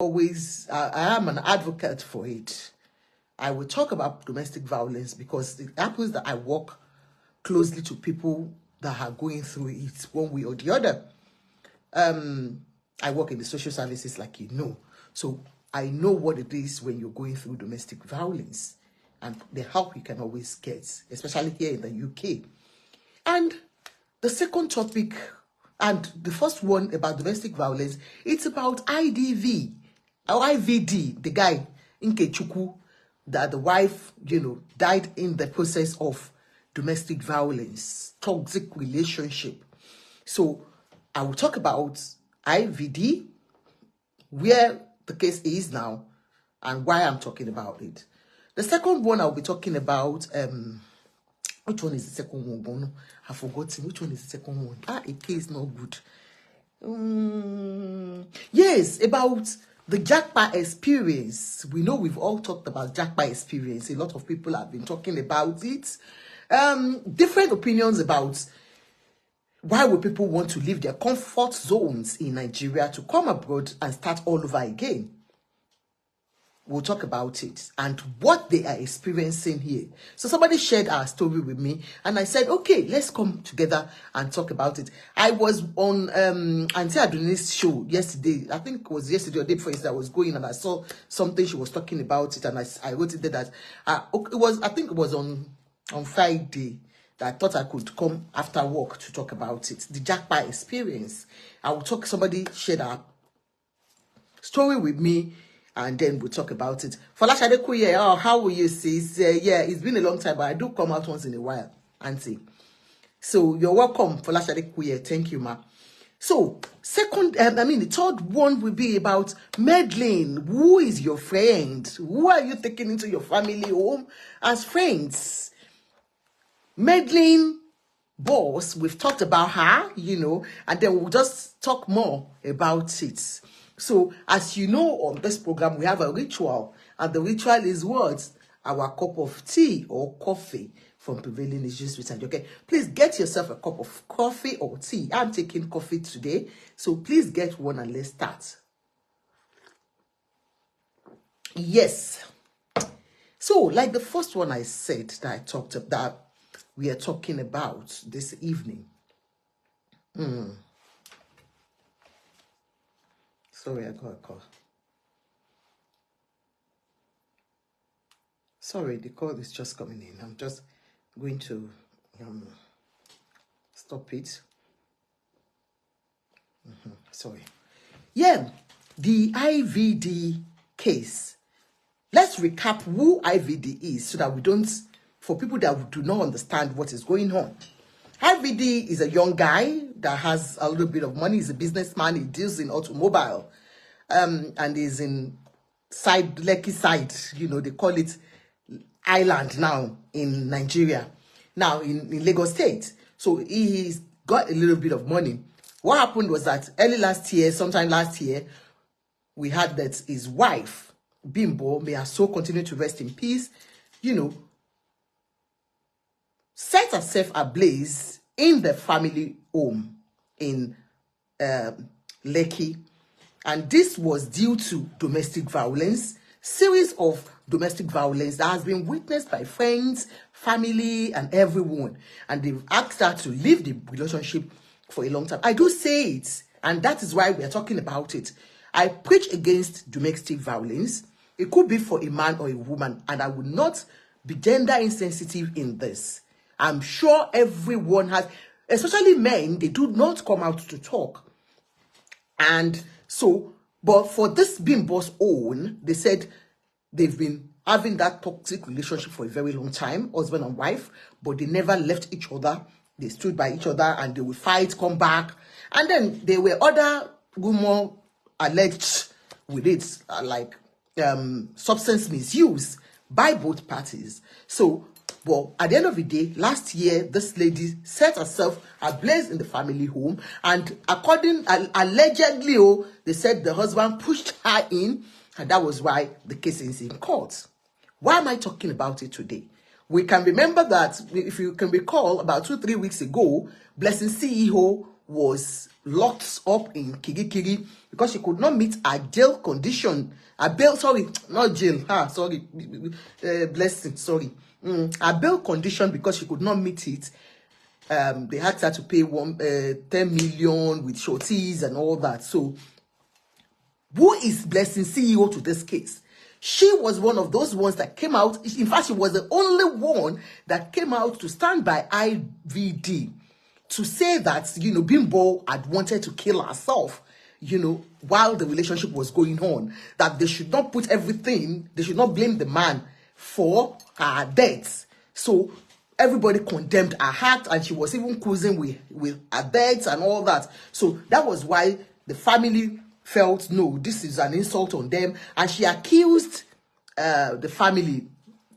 I am an advocate for it. I will talk about domestic violence because it happens that I work closely to people that are going through it one way or the other. I work in the social services, like you know. So I know what it is when you're going through domestic violence and the help you can always get, especially here in the UK. And the second topic, and the first one about domestic violence, it's about IDV or IVD, the guy in Kechuku, that the wife, died in the process of domestic violence, toxic relationship. So I will talk about IVD, where the case is now, and why I'm talking about it. The second one I'll be talking about, which one is the second one? I've forgotten. Which one is the second one? It is not good. Yes, about the Jackpot experience. We know we've all talked about Jackpot experience. A lot of people have been talking about it. Different opinions about why would people want to leave their comfort zones in Nigeria to come abroad and start all over again. We'll talk about it and what they are experiencing here. So somebody shared our story with me and I said, okay, let's come together and talk about it. I was on Auntie Aduni's show yesterday. I think it was yesterday or the day before yesterday. I was going and I saw something she was talking about it and I wrote it there that I think it was on Friday that I thought I could come after work to talk about it. The Jackpot experience. I will talk, somebody shared our story with me. And then we'll talk about it. Folashade Kuye, how will you sis? Yeah, it's been a long time, but I do come out once in a while, Auntie. So you're welcome, Folashade Kuye. Thank you, ma. So the third one will be about meddling. Who is your friend? Who are you taking into your family home as friends? Meddling boss, we've talked about her, and then we'll just talk more about it. So, as you know, on this program, we have a ritual. And the ritual is what? Our cup of tea or coffee from Prevailing Issues with Sandy. Okay, please get yourself a cup of coffee or tea. I'm taking coffee today. So, please get one and let's start. Yes. So, like the first one I said that we are talking about this evening. Sorry, I got a call. Sorry, the call is just coming in. I'm just going to stop it. Sorry. Yeah, the IVD case. Let's recap who IVD is so that we don't, for people that do not understand what is going on. IVD is a young guy that has a little bit of money. He's a businessman. He deals in automobile, and is in Lekki side. They call it island now in Nigeria, now in Lagos State. So he's got a little bit of money. What happened was that sometime last year, we had that his wife, Bimbo, may her soul continue to rest in peace, set herself ablaze in the family home in Lekki. And this was due to domestic violence, series of domestic violence that has been witnessed by friends, family, and everyone. And they've asked her to leave the relationship for a long time. I do say it, and that is why we are talking about it. I preach against domestic violence. It could be for a man or a woman, and I would not be gender insensitive in this. I'm sure everyone has, especially men, they do not come out to talk. And so, but for this Bimbo's own, they said they've been having that toxic relationship for a very long time, husband and wife, but they never left each other. They stood by each other and they would fight, come back. And then there were other rumors alleged with it, like substance misuse by both parties. So, but at the end of the day, last year, this lady set herself ablaze in the family home. And allegedly, they said the husband pushed her in. And that was why the case is in court. Why am I talking about it today? We can remember that, if you can recall, about 2-3 weeks ago, Blessing CEO was locked up in Kirikiri because she could not meet her jail condition. Her bail, sorry, not jail. Sorry, blessing, sorry. Her bail condition because she could not meet it. They had her to pay 10 million with shorties and all that. So, who is Blessing CEO to this case? She was one of those ones that came out. In fact, she was the only one that came out to stand by IVD to say that, Bimbo had wanted to kill herself, while the relationship was going on. That they should not put everything, they should not blame the man for her death. So everybody condemned her act, and she was even cruising with her death and all that. So that was why the family felt, no, this is an insult on them, and she accused the family.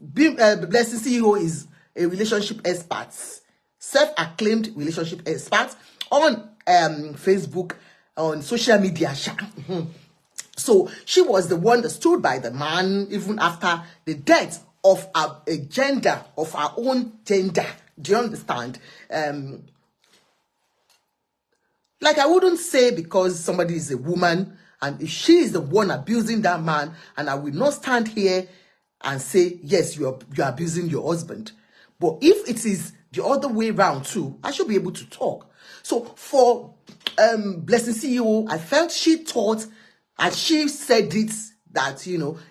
Blessing CEO is a relationship expert, self-acclaimed relationship expert on Facebook, on social media. So she was the one that stood by the man even after the death of a gender, of her own gender. Do you understand? Like, I wouldn't say because somebody is a woman and if she is the one abusing that man, and I will not stand here and say, yes, you're abusing your husband. But if it is the other way around too, I should be able to talk. So for Blessing CEO, I felt she thought, and she said it, that,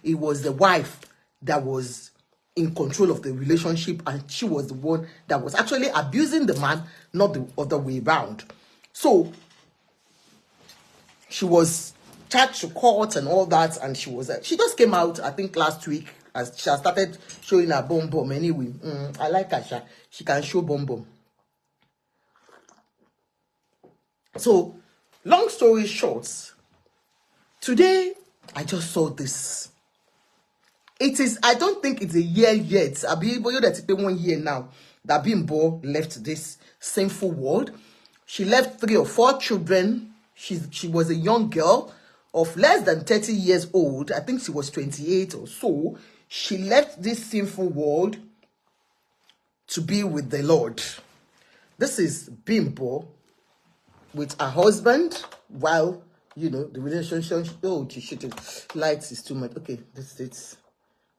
it was the wife that was in control of the relationship, and she was the one that was actually abusing the man, not the other way around. So she was charged to court and all that, and she just came out, I think last week, as she has started showing her bum anyway. I like her. She can show bum. So, long story short, today I just saw this. I don't think it's a year yet. I'll be able to take 1 year now that Bimbo left this sinful world. She left 3 or 4 children. She was a young girl of less than 30 years old. I think she was 28 or so. She left this sinful world to be with the Lord. This is Bimbo with her husband while, the relationship. Oh, lights is too much. Okay, this.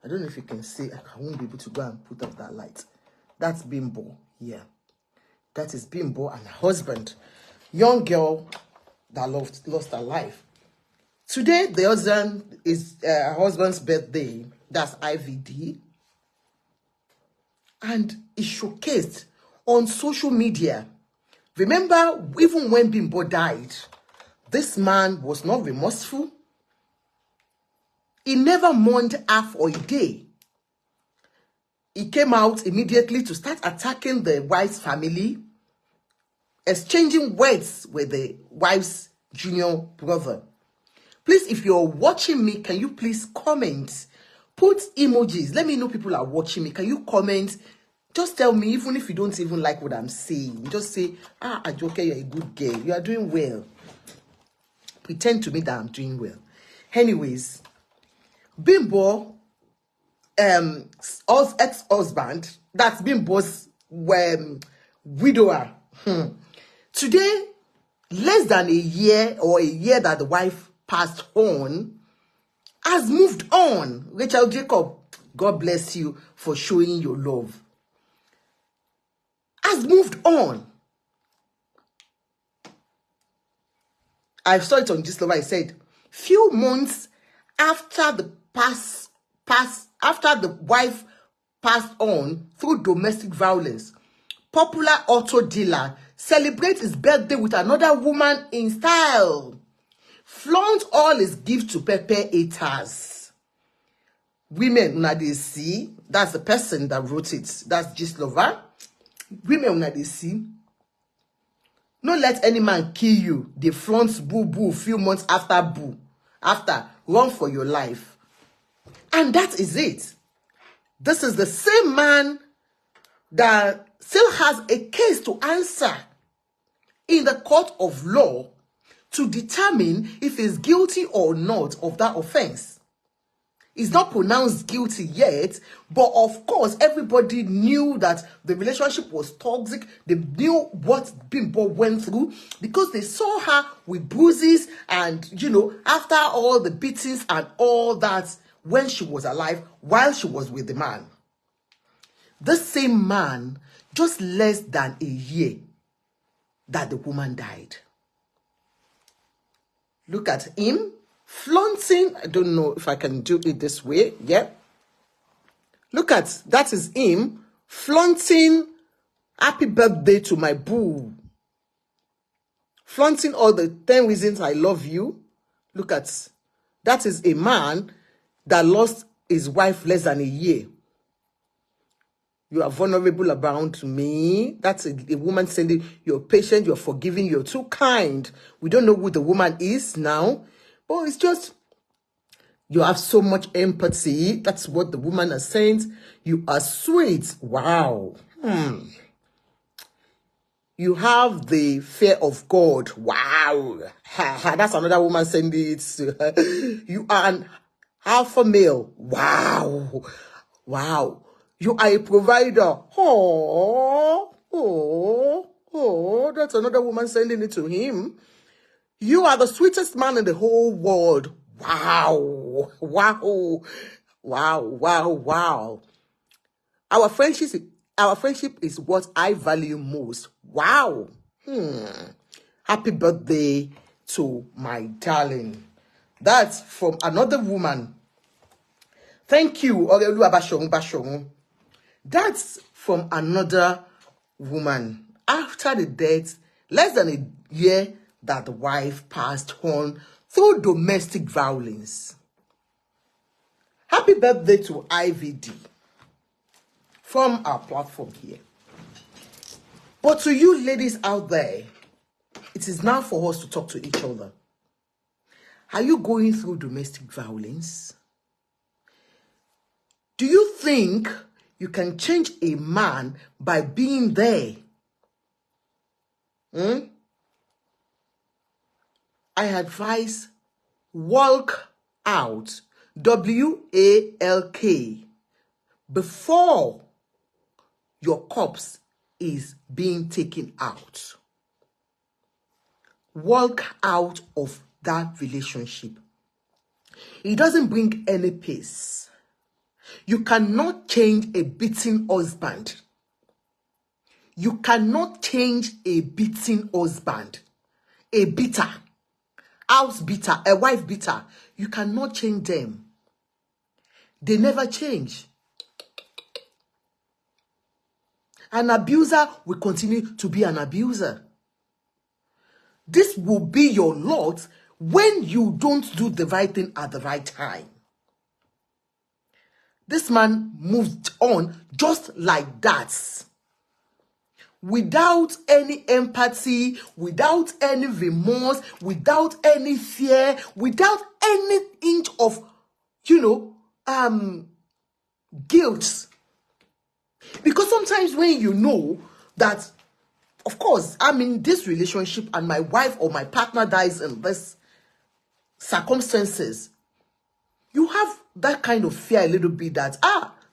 I don't know if you can see. I won't be able to go and put up that light. That's Bimbo. Yeah. That is Bimbo and her husband. Young girl that lost her life. Today, the husband is her husband's birthday. That's IVD. And it's showcased on social media. Remember, even when Bimbo died, this man was not remorseful. He never mourned her for a day. He came out immediately to start attacking the wife's family, exchanging words with the wife's junior brother. Please, if you're watching me, can you please comment? Put emojis. Let me know people are watching me. Can you comment? Just tell me, even if you don't even like what I'm saying. Just say, Ajoke, you're a good girl. You are doing well. Pretend to me that I'm doing well. Anyways, Bimbo, ex-husband, that's Bimbo's widower. Today, less than a year that the wife passed on, has moved on. Rachel Jacob, God bless you for showing your love. Has moved on. I saw it on Gist Lover. I said, few months after the wife passed on through domestic violence, popular auto dealer celebrates his birthday with another woman in style. Flaunt all his gifts to pepper haters. Women, una they see, that's the person that wrote it. That's Gist Lover. Women, una they see. No let any man kill you. They flaunt boo few months after boo. After, run for your life. And that is it. This is the same man that still has a case to answer in the court of law to determine if he's guilty or not of that offense. He's not pronounced guilty yet, but of course, everybody knew that the relationship was toxic. They knew what Bimbo went through because they saw her with bruises and, after all the beatings and all that when she was alive, while she was with the man. The same man, just less than a year that the woman died. Look at him. Flaunting, I don't know if I can do it this way. Yeah. Look at, that is him flaunting happy birthday to my boo. Flaunting all the 10 reasons I love you. Look at, that is a man that lost his wife less than a year. You are vulnerable around me. That's a woman saying you're patient, you're forgiving, you're too kind. We don't know who the woman is now. But it's just, you have so much empathy. That's what the woman is saying. You are sweet. Wow. You have the fear of God. Wow. That's another woman saying it. You are an alpha male. Wow. Wow. You are a provider. Oh, that's another woman sending it to him. You are the sweetest man in the whole world. Wow. Wow. Wow. Wow. Wow. Our friendship is what I value most. Wow. Happy birthday to my darling. That's from another woman. Thank you. That's from another woman. After the death, less than a year that the wife passed on through domestic violence. Happy birthday to IVD from our platform here. But to you ladies out there, it is now for us to talk to each other. Are you going through domestic violence? Do you think you can change a man by being there? I advise walk out, WALK, before your corpse is being taken out. Walk out of that relationship. It doesn't bring any peace. You cannot change a beaten husband. You cannot change a beaten husband. A beater. House beater, a wife beater, you cannot change them. They never change. An abuser will continue to be an abuser. This will be your lot when you don't do the right thing at the right time. This man moved on just like that. Without any empathy, without any remorse, without any fear, without any inch of, guilt. Because sometimes when you know that, of course, I'm in this relationship and my wife or my partner dies in this circumstances, you have that kind of fear a little bit that,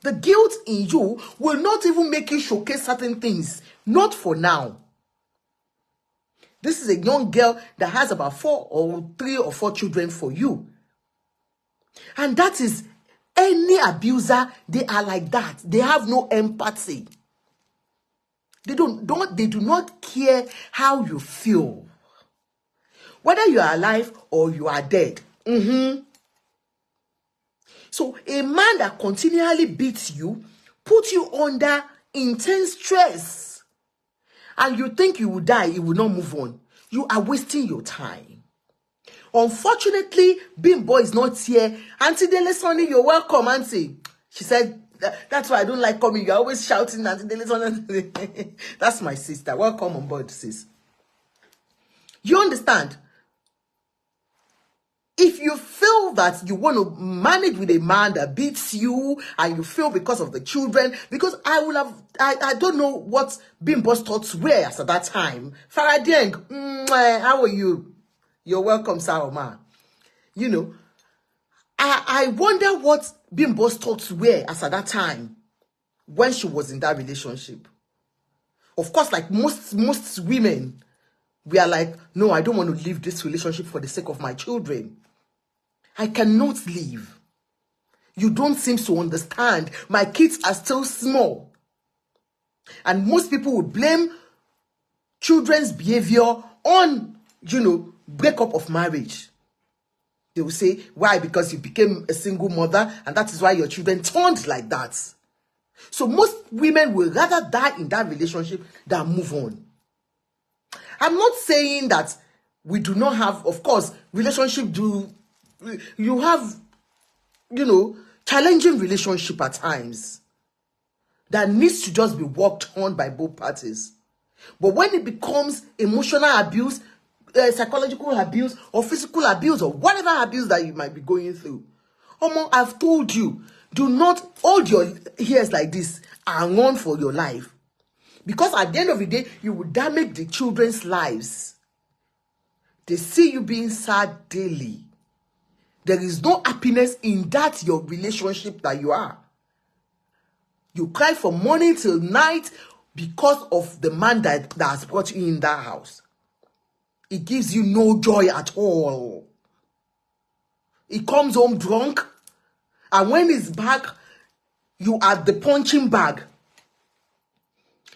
the guilt in you will not even make you showcase certain things. Not for now. This is a young girl that has about 3 or 4 children for you. And that is any abuser, they are like that. They have no empathy. They do not care how you feel. Whether you are alive or you are dead. So a man that continually beats you, puts you under intense stress, and you think you will die, he will not move on. You are wasting your time. Unfortunately, Bimbo is not here. Auntie Dele Sonny, you're welcome, Auntie. She said, that's why I don't like coming. You're always shouting, Auntie Dele Sonny. That's my sister. Welcome on board, sis. You understand? If you feel that you want to manage with a man that beats you and you feel because of the children, because I don't know what Bimbo's thoughts were at that time. Faradeng, how are you? You're welcome, Saoma. I wonder what Bimbo's thoughts were as at that time when she was in that relationship. Of course, like most women, we are like, no, I don't want to leave this relationship for the sake of my children. I cannot leave. You don't seem to understand. My kids are still small. And most people would blame children's behavior on, breakup of marriage. They will say, why? Because you became a single mother and that is why your children turned like that. So most women will rather die in that relationship than move on. I'm not saying that we do not have, of course, you have, challenging relationship at times that needs to just be worked on by both parties. But when it becomes emotional abuse, psychological abuse, or physical abuse, or whatever abuse that you might be going through, I've told you, do not hold your ears like this and run for your life. Because at the end of the day, you will damage the children's lives. They see you being sad daily. There is no happiness in that your relationship that you are. You cry from morning till night because of the man that has brought you in that house. It gives you no joy at all. He comes home drunk, and when he's back, you are the punching bag.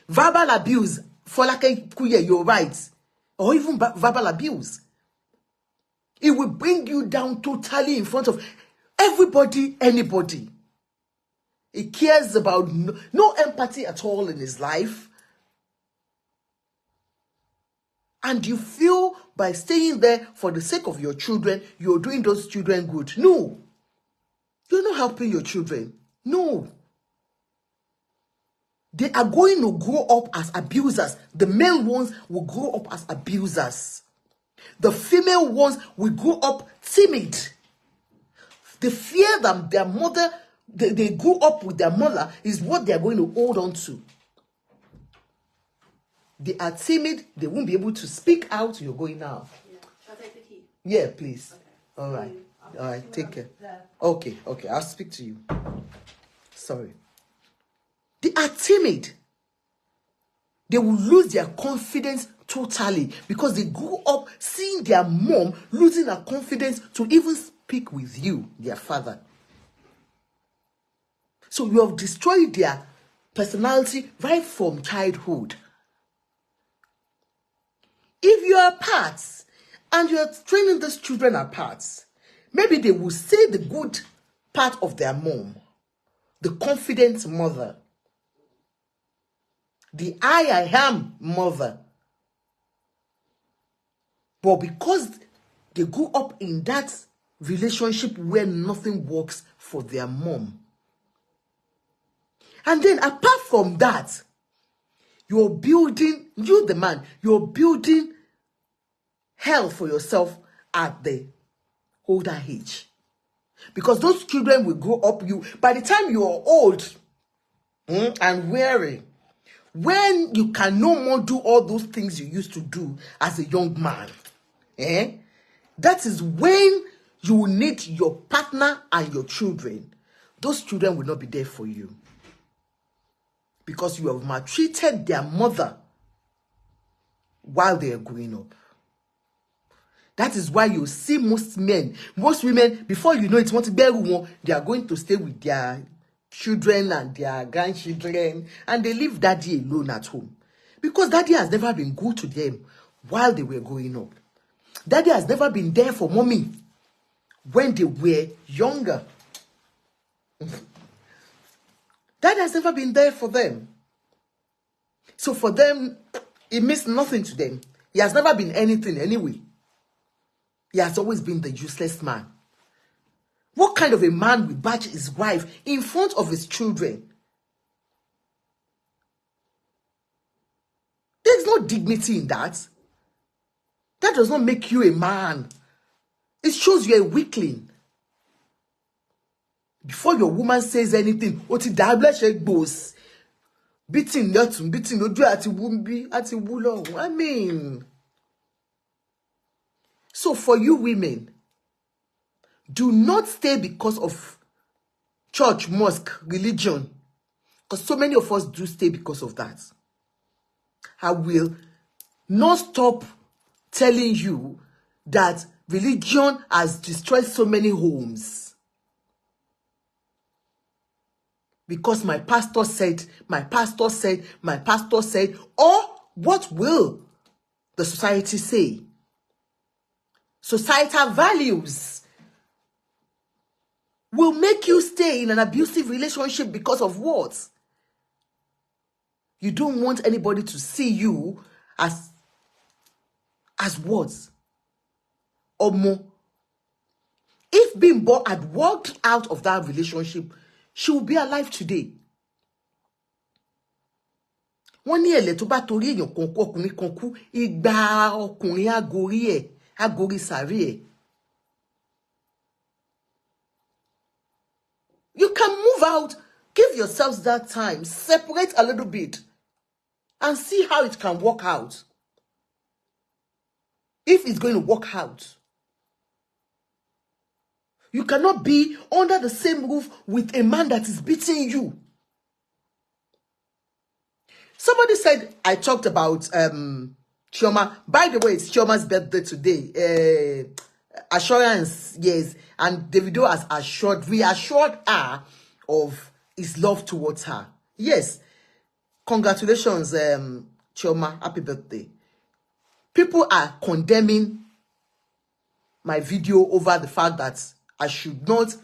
Verbal abuse, you're right, or even verbal abuse. It will bring you down totally in front of everybody, anybody. He cares about no empathy at all in his life. And you feel by staying there for the sake of your children, you're doing those children good. No. You're not helping your children. No. They are going to grow up as abusers. The male ones will grow up as abusers. The female ones will grow up timid. The fear that their mother, they grew up with their mother is what they are going to hold on to. They are timid. They won't be able to speak out. You're going now. Yeah. Shall I take the key? Yeah, please. Okay. All right. All right. Take care. Okay. I'll speak to you. Sorry. They are timid. They will lose their confidence totally because they grew up seeing their mom losing her confidence to even speak with you, their father. So you have destroyed their personality right from childhood. If you are apart and you are training these children apart, maybe they will say the good part of their mom, the confident mother, the I am mother. But because they grew up in that relationship where nothing works for their mom. And then apart from that, you're building, you the man, you're building hell for yourself at the older age. Because those children will grow up, by the time you are old and weary, when you can no more do all those things you used to do as a young man, that is when you will need your partner and your children. Those children will not be there for you. Because you have maltreated their mother while they are growing up. That is why you see most women, before you know it, they are going to stay with their children and their grandchildren, and they leave daddy alone at home. Because daddy has never been good to them while they were growing up. Daddy has never been there for mommy when they were younger. Daddy has never been there for them. So for them, it means nothing to them. He has never been anything anyway. He has always been the useless man. What kind of a man will badge his wife in front of his children? There's no dignity in that. That does not make you a man. It shows you're a weakling. Before your woman says anything, beating yotun, beating oju ati wumbi, ati wulo. I mean. So for you women, Do not stay because of church, mosque, religion. Because so many of us do stay because of that. I will not stop telling you that religion has destroyed so many homes. Because my pastor said, or what will the society say? Societal values will make you stay in an abusive relationship because of what? You don't want anybody to see you as what? Or more. If Bimbo had walked out of that relationship, she would be alive today. Wọ́n ní ẹ̀lẹ̀ tó bá torí èèyàn kan kú ọkùnrin kan kú, ìgbà ọkùnrin agori sàárè ẹ̀. You can move out, give yourselves that time, separate a little bit, and see how it can work out. If it's going to work out. You cannot be under the same roof with a man that is beating you. Somebody said I talked about Chioma. By the way, it's Chioma's birthday today. Assurance, yes. And Davido has reassured her of his love towards her. Yes. Congratulations, Chioma. Happy birthday. People are condemning my video over the fact that I should not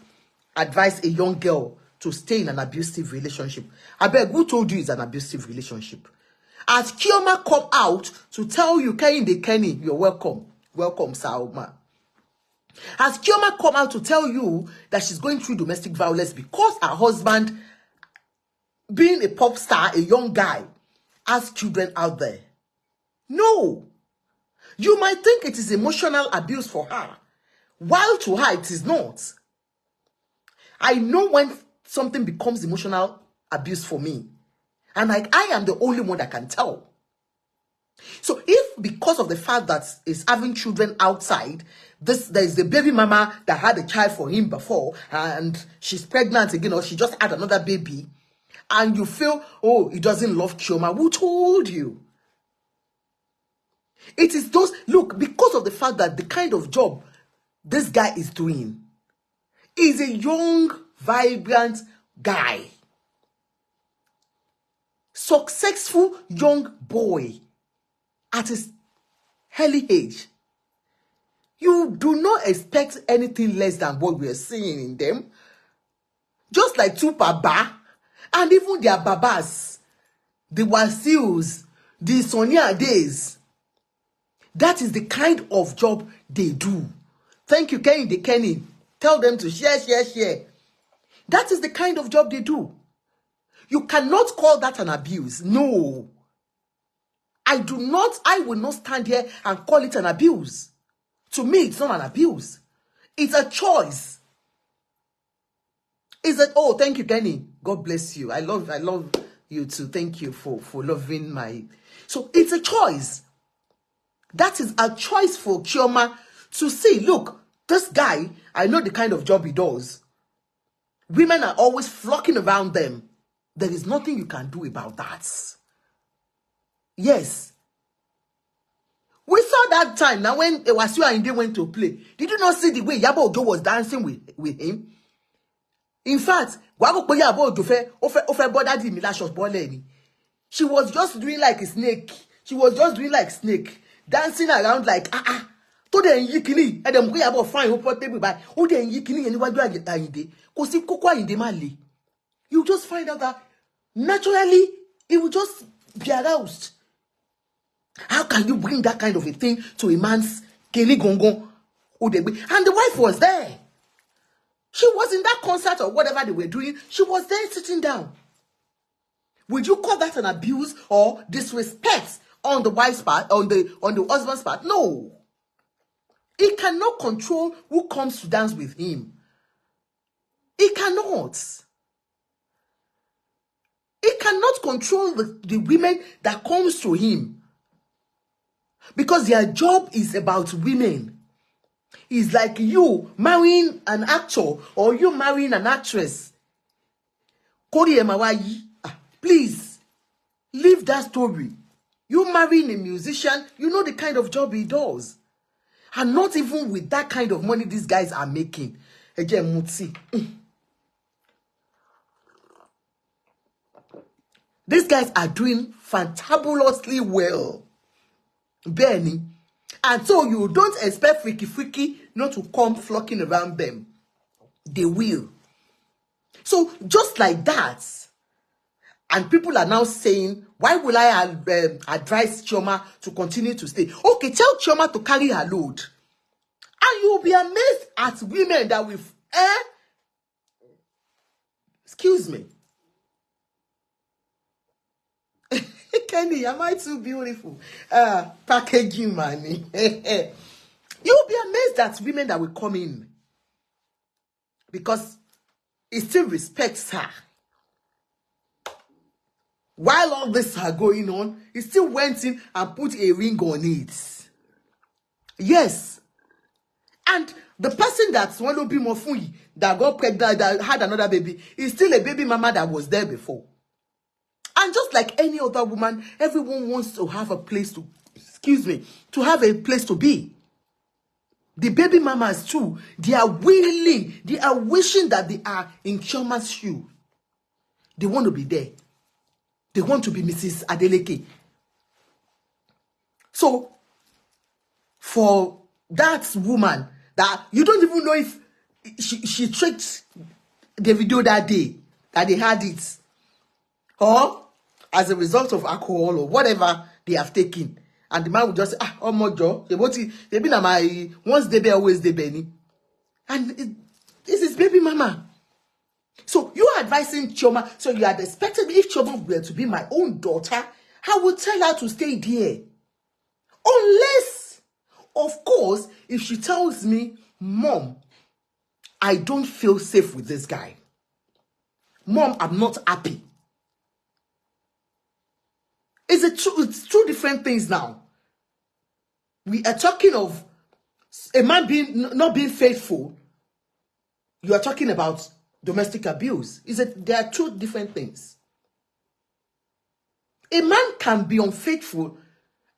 advise a young girl to stay in an abusive relationship. I beg, who told you it's an abusive relationship? As Chioma come out to tell you, Kenny, you're welcome. Welcome, Saoma. Has Chioma come out to tell you that she's going through domestic violence because her husband, being a pop star, a young guy, has children out there? No. You might think it is emotional abuse for her, while to her it is not. I know when something becomes emotional abuse for me, and I am the only one that can tell. So if because of the fact that he's having children outside, there is the baby mama that had a child for him before, and she's pregnant again, or she just had another baby, and you feel, oh, he doesn't love Chioma, who told you? It is those, look, because of the fact that the kind of job this guy is doing is a young, vibrant guy. Successful young boy at his early age. You do not expect anything less than what we are seeing in them. Just like two Baba, and even their Babas, the Wasils, the Sonia Days. That is the kind of job they do. Thank you, Kenny. Tell them to share. That is the kind of job they do. You cannot call that an abuse. No. I will not stand here and call it an abuse. To me, it's not an abuse. It's a choice. Oh, thank you, Kenny. God bless you. I love you too. Thank you for loving my... So it's a choice. That is a choice for Chioma to see, look, this guy, I know the kind of job he does. Women are always flocking around them. There is nothing you can do about that. Yes. We saw that time now when Ewasiu Ayinde went to play. Did you not see the way Yabo Ojo was dancing with him? In fact, she was just doing like a snake. She was just doing like snake. Dancing around like, To den yikini, and them go fine who table by. Oh, then yikini, and what do I get Ayinde? Because if Coco in the Mali, you just find out that naturally it will just be aroused. How can you bring that kind of a thing to a man's Kelly Gongo? And the wife was there. She was in that concert or whatever they were doing. She was there sitting down. Would you call that an abuse or disrespect on the wife's part, on the husband's part? No. He cannot control who comes to dance with him. He cannot. He cannot control the women that comes to him. Because their job is about women. It's like you marrying an actor or you marrying an actress. Please, leave that story. You marrying a musician, you know the kind of job he does. And not even with that kind of money these guys are making. Again, Mutsi. These guys are doing fantabulously well. Benny. And so you don't expect freaky not to come flocking around them. They will. So just like that, and people are now saying, why will I advise Chioma to continue to stay? Okay, tell Chioma to carry her load. And you'll be amazed at women that will, excuse me. Kenny, am I too beautiful? Packaging money. You'll be amazed at women that will come in. Because he still respects her. While all this are going on, he still went in and put a ring on it. Yes. And the person that's one be Mofunyi that got pregnant, that had another baby, is still a baby mama that was there before. And just like any other woman, everyone wants to have a place to, to have a place to be. The baby mamas too, they are willing, they are wishing that they are in Chioma's shoe. They want to be there. They want to be Mrs. Adeleke. So, for that woman, that you don't even know if she tricked the video that day, that they had it, or as a result of alcohol or whatever they have taken. And the man would just say, oh my God, they be na my, once they be, always they be. And this is baby mama. So you are advising Chioma, so you are expecting me, if Chioma were to be my own daughter, I would tell her to stay there. Unless, of course, if she tells me, Mom, I don't feel safe with this guy. Mom, I'm not happy. It's two different things now. We are talking of a man not being faithful. You are talking about domestic abuse. There are two different things. A man can be unfaithful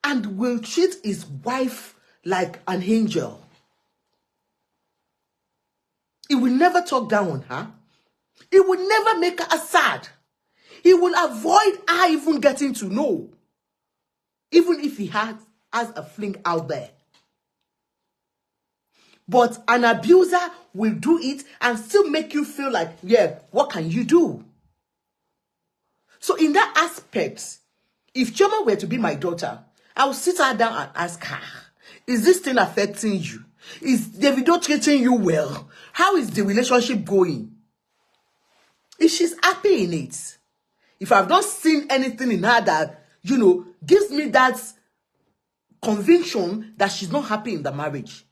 and will treat his wife like an angel. He will never talk down on her. He will never make her sad. He will avoid her even getting to know. Even if he has a fling out there. But an abuser will do it and still make you feel like, yeah, what can you do? So in that aspect, if Chioma were to be my daughter, I will sit her down and ask her, is this thing affecting you? Is Davido treating you well? How is the relationship going? If she's happy in it, if I've not seen anything in her that, gives me that conviction that she's not happy in the marriage,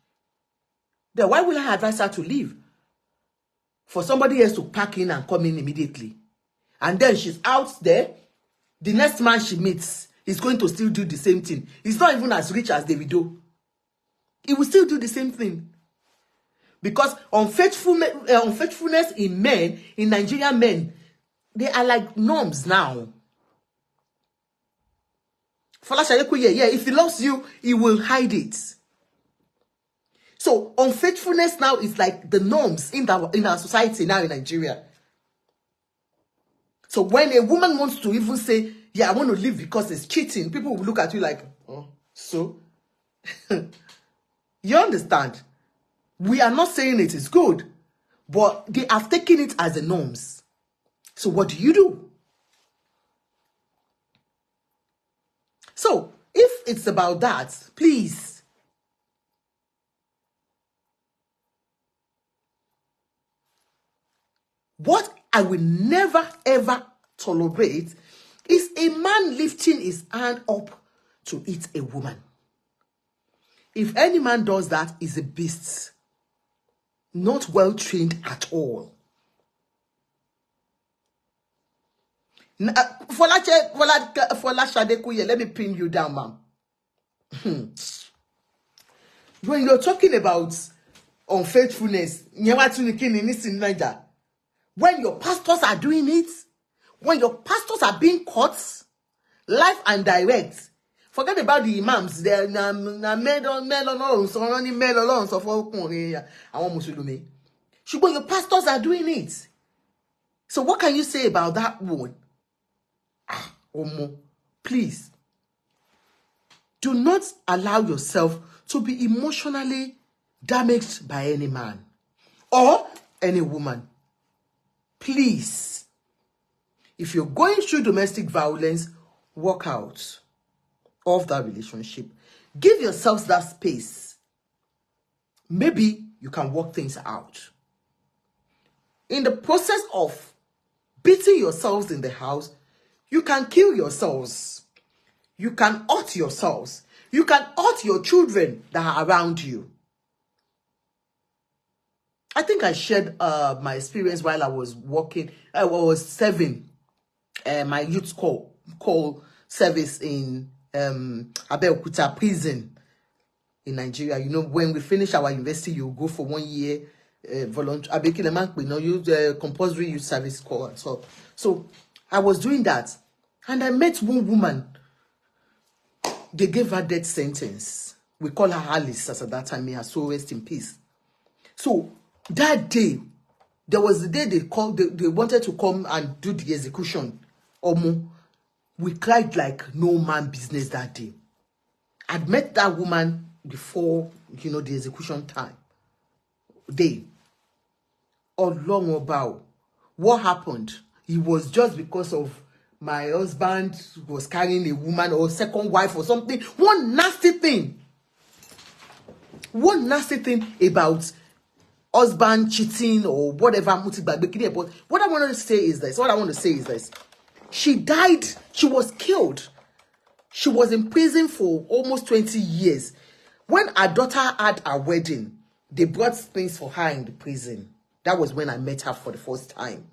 then why will I advise her to leave? For somebody else to pack in and come in immediately. And then she's out there. The next man she meets is going to still do the same thing. He's not even as rich as Davido. He will still do the same thing. Because unfaithfulness in men, in Nigerian men, they are like norms now. If he loves you, he will hide it. So unfaithfulness now is like the norms in our society now in Nigeria. So when a woman wants to even say, yeah, I want to leave because it's cheating, people will look at you like, oh, so? You understand? We are not saying it is good, but they have taken it as the norms. So what do? So if it's about that, please, what I will never ever tolerate is a man lifting his hand up to eat a woman. If any man does that, he's a beast. Not well trained at all. Let me pin you down, ma'am. When you're talking about unfaithfulness, when your pastors are doing it, when your pastors are being caught, live and direct, forget about the imams. They're made alone, so only made alone. So for I want Musulumi. But your pastors are doing it. So what can you say about that one? Omo, please, do not allow yourself to be emotionally damaged by any man or any woman. Please, if you're going through domestic violence, walk out of that relationship. Give yourselves that space. Maybe you can work things out. In the process of beating yourselves in the house, you can kill yourselves. You can hurt yourselves. You can hurt your children that are around you. I think I shared my experience while I was working. I was serving my youth call service in Abeokuta prison in Nigeria. You know, when we finish our university, you go for 1 year voluntary, compulsory youth service call. So I was doing that, and I met one woman. They gave her death sentence. We call her Alice as at that time. May her soul rest in peace. So that day, there was the day they wanted to come and do the execution. We cried like no man business that day. I'd met that woman before, the execution time. Long about what happened. It was just because of my husband was carrying a woman or second wife or something. One nasty thing about husband cheating or whatever. But what I want to say is this. She died. She was killed. She was in prison for almost 20 years. When her daughter had a wedding, they brought things for her in the prison. That was when I met her for the first time.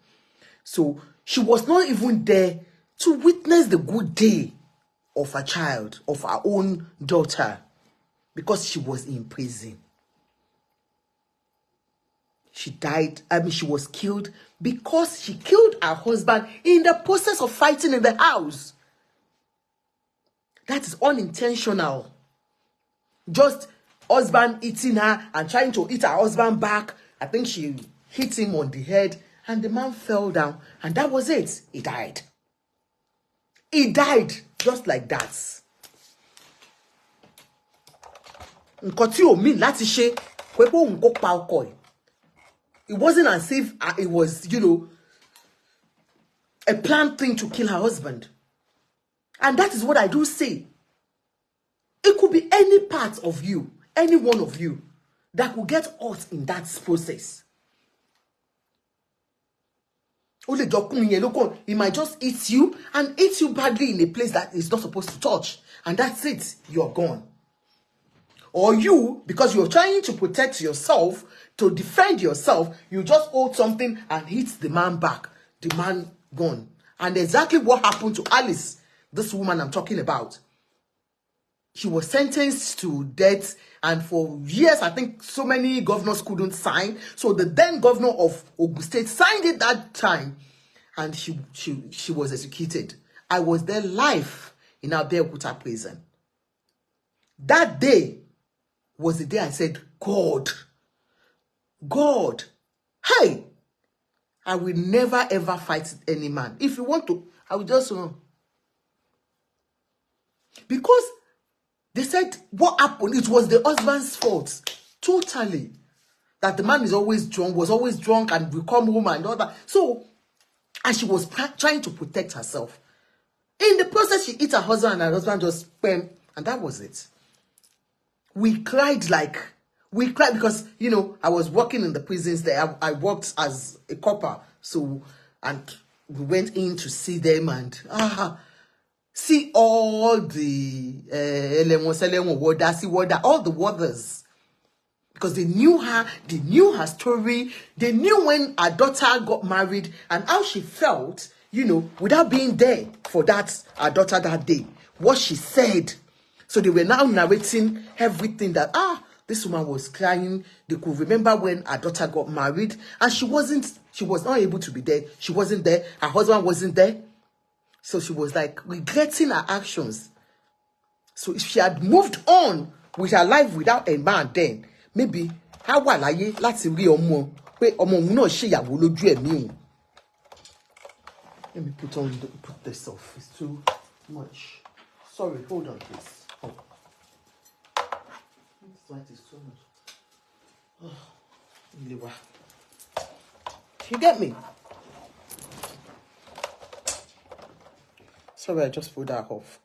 So she was not even there to witness the good day of a child, of her own daughter, because she was in prison. She died, she was killed because she killed her husband in the process of fighting in the house. That is unintentional. Just husband eating her and trying to eat her husband back. I think she hit him on the head and the man fell down, and that was it. He died. He died just like that. It wasn't as if it was, a planned thing to kill her husband. And that is what I do say. It could be any part of you, any one of you, that could get hurt in that process. It might just eat you and eat you badly in a place that is not supposed to touch. And that's it. You're gone. Or you, because you're trying to protect yourself, to defend yourself, you just hold something and hit the man back. The man gone. And exactly what happened to Alice, this woman I'm talking about. She was sentenced to death, and for years, I think so many governors couldn't sign. So the then governor of Ogun State signed it that time, and she was executed. I was there live in Abeokuta prison. That day was the day I said, God, hey, I will never ever fight any man. If you want to, I will just because they said what happened, it was the husband's fault. Totally. That the man is always drunk, was always drunk and will come home and all that. So, and she was trying to protect herself. In the process, she hit her husband and her husband just went, and that was it. We cried because, I was working in the prisons there. I worked as a copper. So, and we went in to see them and, see all the all the warders, because they knew her story, they knew when her daughter got married and how she felt, without being there for that her daughter that day, what she said. So they were now narrating everything that This woman was crying. They could remember when her daughter got married and she was not able to be there. She wasn't there. Her husband wasn't there. So she was like regretting her actions. So if she had moved on with her life without a man, then maybe how wà láyé láti rí ọmọ pé ọmọ òun náà ṣèyàwó lójú ẹ̀mí òun. Let me put this off. It's too much. Sorry, hold on, please. Oh. This light is too much. Oh. You get me? Sorry, I just pulled that off.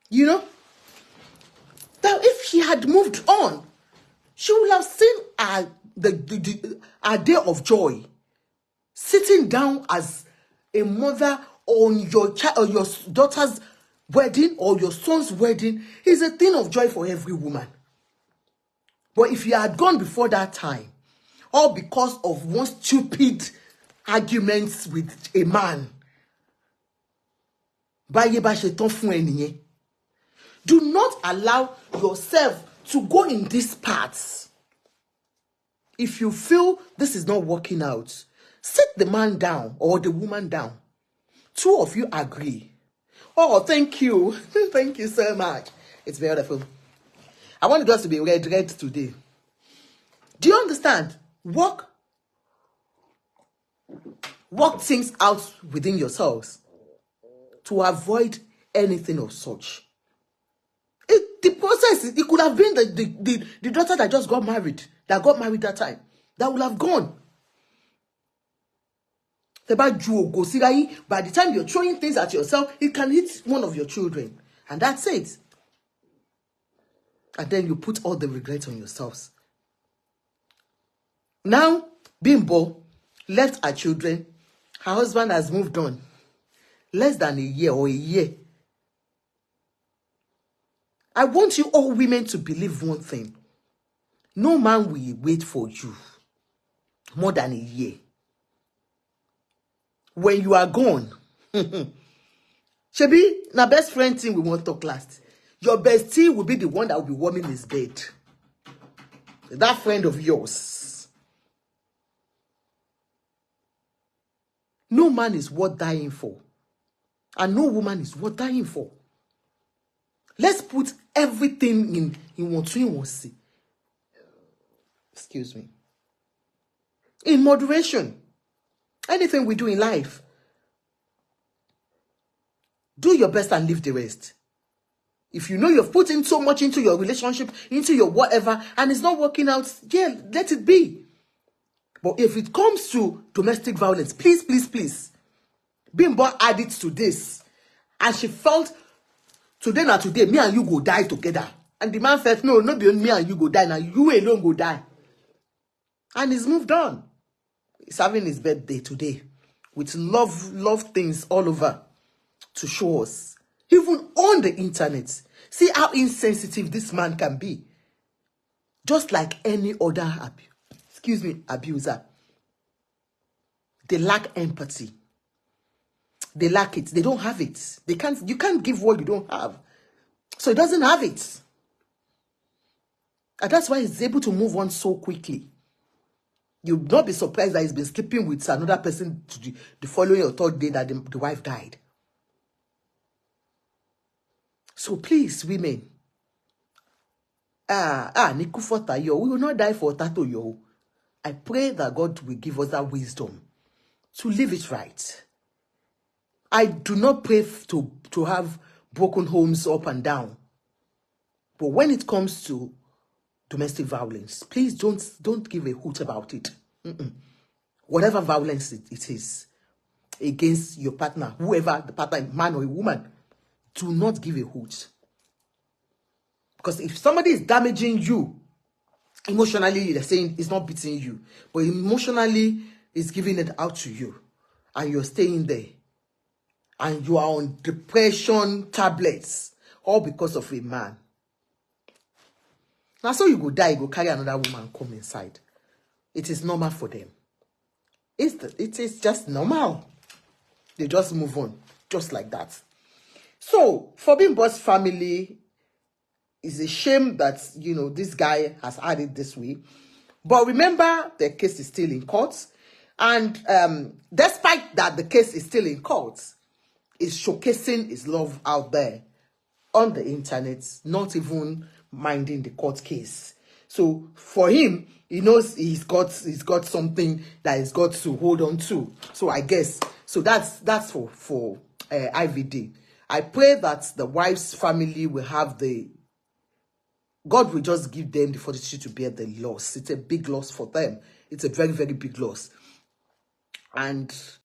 You know, that if she had moved on, she would have seen her day of joy, sitting down as a mother on your child or your daughter's wedding or your son's wedding is a thing of joy for every woman. But if you had gone before that time, all because of one stupid arguments with a man, do not allow yourself to go in these paths. If you feel this is not working out, sit the man down or the woman down. Two of you agree. Oh, thank you. Thank you so much. It's beautiful. I want it just to be red today. Do you understand? Work things out within yourselves to avoid anything of such. The process, it could have been the daughter that just got married, that time, that would have gone. By the time you're throwing things at yourself, it can hit one of your children. And that's it. And then you put all the regret on yourselves. Now, Bimbo left her children. Her husband has moved on. Less than a year. I want you all women to believe one thing. No man will wait for you more than a year. When you are gone, Shebi, na best friend thing we won't talk last. Your bestie will be the one that will be warming his bed. That friend of yours. No man is worth dying for. And no woman is worth dying for. Let's put everything in one see. Excuse me. In moderation. Anything we do in life, do your best and leave the rest. If you know you've put in so much into your relationship, into your whatever, and it's not working out, yeah, let it be. But if it comes to domestic violence, please, Bimbo added to this. And she felt, today, me and you go die together. And the man felt, no, not me and you go die, now you alone go die. And he's moved on. He's having his birthday today with love things all over to show us. Even on the internet. See how insensitive this man can be. Just like any other abuser. They lack empathy. They lack it. They don't have it. You can't give what you don't have. So he doesn't have it. And that's why he's able to move on so quickly. You'll not be surprised that he's been sleeping with another person to the following or third day that the wife died. So please, women. Niku Tayo, we will not die for Tato yo. I pray that God will give us that wisdom to live it right. I do not pray to have broken homes up and down. But when it comes to domestic violence, please don't give a hoot about it. Whatever violence it is against your partner, whoever the partner, man or a woman, do not give a hoot. Because if somebody is damaging you emotionally, they're saying it's not beating you, but emotionally it's giving it out to you, and you're staying there, and you are on depression tablets, all because of a man. Now, so you go die, you go carry another woman come inside. It is normal for them. It is just normal. They just move on, just like that. So for Bimbo's family, it's a shame that, you know, this guy has had it this way. But remember, the case is still in court. And despite that the case is still in court, is showcasing his love out there on the internet, not even minding the court case. So for him, he knows he's got something that he's got to hold on to. So I guess so that's for IVD. I pray that the wife's family will have God will just give them the fortitude to bear the loss. It's a big loss for them. It's a very, very big loss. And